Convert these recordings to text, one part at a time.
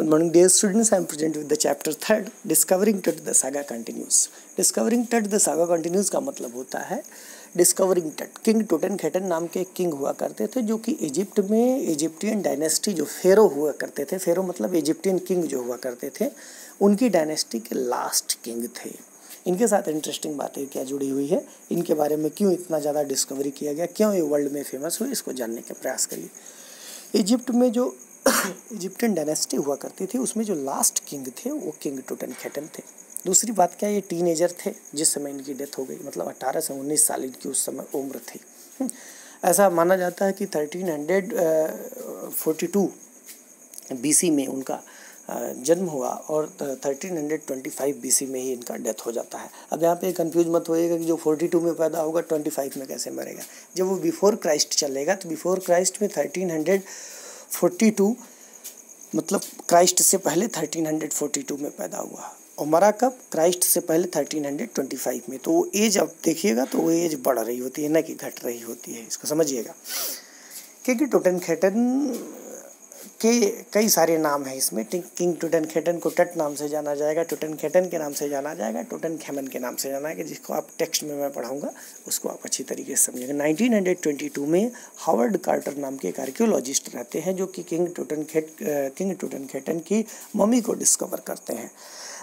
Good morning, dear students. I am present with the chapter 3, Discovering Tut the Saga Continues. Discovering Tut the Saga Continues का मतलब होता है discovering टट। King टुटनखेटन नाम के king हुआ करते थे, जो कि इजिप्ट में इजिप्टियन डायनेस्टी जो फेरो हुआ करते थे, फेरो मतलब इजिप्टियन किंग जो हुआ करते थे, उनकी डायनेस्टी के लास्ट किंग थे। इनके साथ इंटरेस्टिंग बातें क्या जुड़ी हुई है, इनके बारे में क्यों इतना ज़्यादा डिस्कवरी किया गया, क्यों ये वर्ल्ड में फेमस हुए, इसको जानने का प्रयास करिए। इजिप्ट में जो इजिप्टियन डायनेस्टी हुआ करती थी, उसमें जो लास्ट किंग थे वो किंग टुटनखेटन थे। दूसरी बात क्या, ये टीनेजर थे जिस समय इनकी डेथ हो गई, मतलब 18 से 19 साल इनकी उस समय उम्र थी। ऐसा माना जाता है कि 1342 BC में उनका जन्म हुआ और 1325 BC में ही इनका डेथ हो जाता है। अब यहाँ पे कंफ्यूज मत होइएगा कि जो 42 में पैदा होगा 25 में कैसे मरेगा। जब वो बिफोर क्राइस्ट चलेगा तो बिफोर क्राइस्ट में 1342 मतलब क्राइस्ट से पहले 1342 में पैदा हुआ, और मरा कब, क्राइस्ट से पहले 1325 में। तो वो एज अब देखिएगा तो वो एज बढ़ रही होती है, ना कि घट रही होती है, इसको समझिएगा। क्योंकि टुटनखेटन के कई सारे नाम हैं इसमें। किंग टुटनखेटन को टट नाम से जाना जाएगा, टुटनखेटन के नाम से जाना जाएगा, टुटनखेमन के नाम से जाना है, जिसको आप टेक्स्ट में मैं पढ़ाऊंगा, उसको आप अच्छी तरीके से समझेंगे। 1922 में हावर्ड कार्टर नाम के एक आर्कियोलॉजिस्ट रहते हैं, जो कि किंग टुटनखेटन की मम्मी को डिस्कवर करते हैं।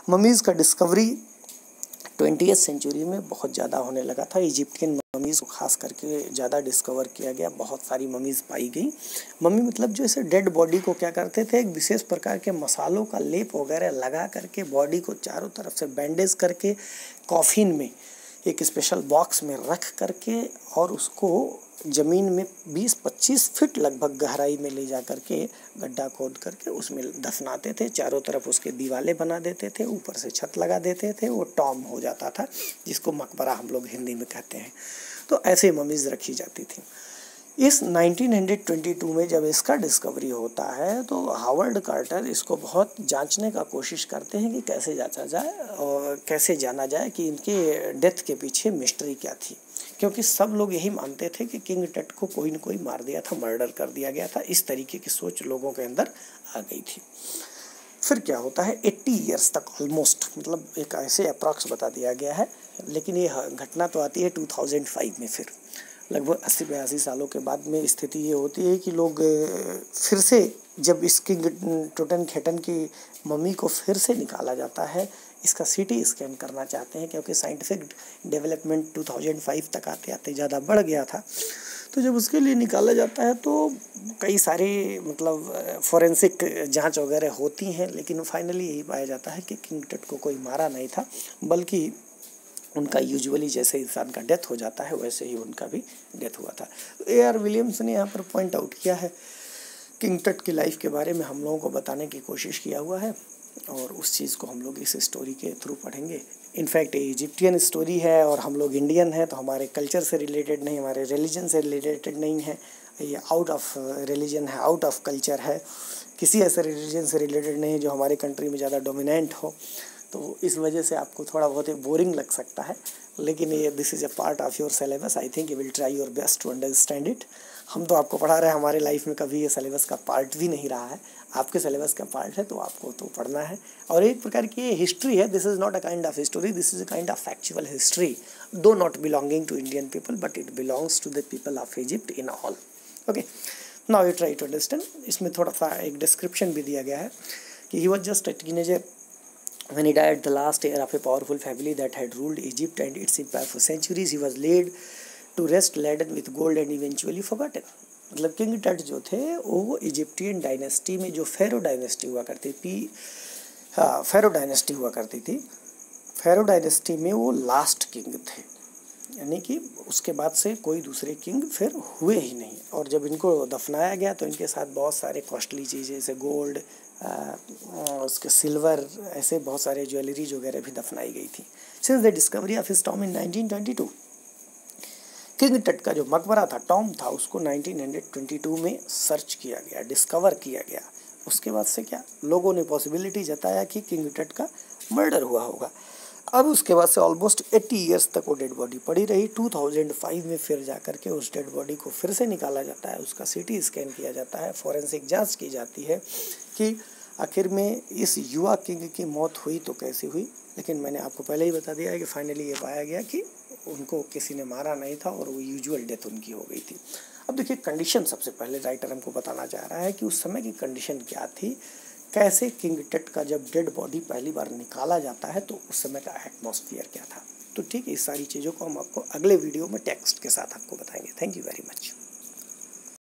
मम्मीज़ का डिस्कवरी 20वीं सेंचुरी में बहुत ज़्यादा होने लगा था। इजिप्टियन मम्मीज़ को खास करके ज़्यादा डिस्कवर किया गया, बहुत सारी मम्मीज़ पाई गई। मम्मी मतलब जो ऐसे डेड बॉडी को क्या करते थे, एक विशेष प्रकार के मसालों का लेप वगैरह लगा करके बॉडी को चारों तरफ से बैंडेज करके कॉफिन में एक स्पेशल बॉक्स में रख करके और उसको ज़मीन में 20-25 फीट लगभग गहराई में ले जा करके गड्ढा खोद करके उसमें दफनाते थे। चारों तरफ उसके दीवारें बना देते थे, ऊपर से छत लगा देते थे, वो टॉम हो जाता था, जिसको मकबरा हम लोग हिंदी में कहते हैं। तो ऐसे मम्मीज़ रखी जाती थी। इस 1922 में जब इसका डिस्कवरी होता है तो हावर्ड कार्टर इसको बहुत जांचने का कोशिश करते हैं कि कैसे जांचा जाए और कैसे जाना जाए कि इनके डेथ के पीछे मिस्ट्री क्या थी, क्योंकि सब लोग यही मानते थे कि किंग टट को कोई न कोई मार दिया था, मर्डर कर दिया गया था। इस तरीके की सोच लोगों के अंदर आ गई थी। फिर क्या होता है, 80 ईयर्स तक ऑलमोस्ट, मतलब एक ऐसे अप्रॉक्स बता दिया गया है, लेकिन ये घटना तो आती है 2005 में। फिर लगभग 80-82 सालों के बाद में स्थिति ये होती है कि लोग फिर से, जब इस किंग टुटनखेटन की मम्मी को फिर से निकाला जाता है, इसका CT स्कैन करना चाहते हैं, क्योंकि साइंटिफिक डेवलपमेंट 2005 तक आते आते ज़्यादा बढ़ गया था। तो जब उसके लिए निकाला जाता है तो कई सारे मतलब फॉरेंसिक जांच वगैरह होती हैं, लेकिन फाइनली यही पाया जाता है कि किंग टट को कोई मारा नहीं था, बल्कि उनका यूजुअली जैसे इंसान का डेथ हो जाता है वैसे ही उनका भी डेथ हुआ था। तो A.R. विलियम्स ने यहाँ पर पॉइंट आउट किया है, किंग टट की लाइफ के बारे में हम लोगों को बताने की कोशिश किया हुआ है, और उस चीज़ को हम लोग इस स्टोरी के थ्रू पढ़ेंगे। इनफैक्ट ये इजिप्टियन स्टोरी है और हम लोग इंडियन हैं, तो हमारे कल्चर से रिलेटेड नहीं, हमारे रिलीजन से रिलेटेड नहीं है, ये आउट ऑफ रिलीजन है, आउट ऑफ कल्चर है, किसी ऐसे रिलीजन से रिलेटेड नहीं जो हमारे कंट्री में ज़्यादा डोमिनेंट हो। तो इस वजह से आपको थोड़ा बहुत बोरिंग लग सकता है, लेकिन ये this is a part of your syllabus. I think you will try your best to understand it. हम तो आपको पढ़ा रहे हैं, हमारे लाइफ में कभी ये सिलेबस का पार्ट भी नहीं रहा है, आपके सिलेबस का पार्ट है, तो आपको तो पढ़ना है। और एक प्रकार की ये हिस्ट्री है, this is not a kind of history, this is a kind of factual history, though not belonging to Indian people, but it belongs to the people of Egypt in all. Okay, now you try to understand. इसमें थोड़ा सा एक description भी दिया गया है कि he was just a teenager when he died, the last heir of a powerful family that had ruled Egypt and its empire for centuries. He was laid to rest laden with gold and eventually forgotten. मतलब king टट जो थे वो Egyptian dynasty में, जो फेरो dynasty हुआ करती थी, फेरो डायनेस्टी हुआ करती थी, फेरो डायनेस्टी में वो लास्ट किंग थे, यानी कि उसके बाद से कोई दूसरे किंग फिर हुए ही नहीं। और जब इनको दफनाया गया तो इनके साथ बहुत सारे कॉस्टली चीज़ें जैसे गोल्ड, उसके सिल्वर, ऐसे बहुत सारे ज्वेलरीज वगैरह भी दफनाई गई थी। Since the discovery of his Tom in 1922, king टट का जो मकबरा था, टॉम था, उसको 1922 में सर्च किया गया, डिस्कवर किया गया। उसके बाद से क्या, लोगों ने पॉसिबिलिटी जताया कि किंग टट का मर्डर हुआ होगा। अब उसके बाद से ऑलमोस्ट 80 ईयर्स तक वो डेड बॉडी पड़ी रही। 2005 में फिर जा कर के उस डेड बॉडी को फिर से निकाला जाता है, उसका CT स्कैन किया जाता है, फॉरेंसिक जांच की जाती है कि आखिर में इस युवा किंग की मौत हुई तो कैसे हुई, लेकिन मैंने आपको पहले ही बता दिया है कि फाइनली ये पाया गया कि उनको किसी ने मारा नहीं था और वो यूजुअल डेथ उनकी हो गई थी। अब देखिए कंडीशन सबसे पहले राइटर हमको बताना चाह रहा है कि उस समय की कंडीशन क्या थी, कैसे किंग टट का जब डेड बॉडी पहली बार निकाला जाता है तो उस समय का एटमॉस्फेयर क्या था। तो ठीक है, इस सारी चीज़ों को हम आपको अगले वीडियो में टेक्स्ट के साथ आपको बताएंगे। Thank you very much.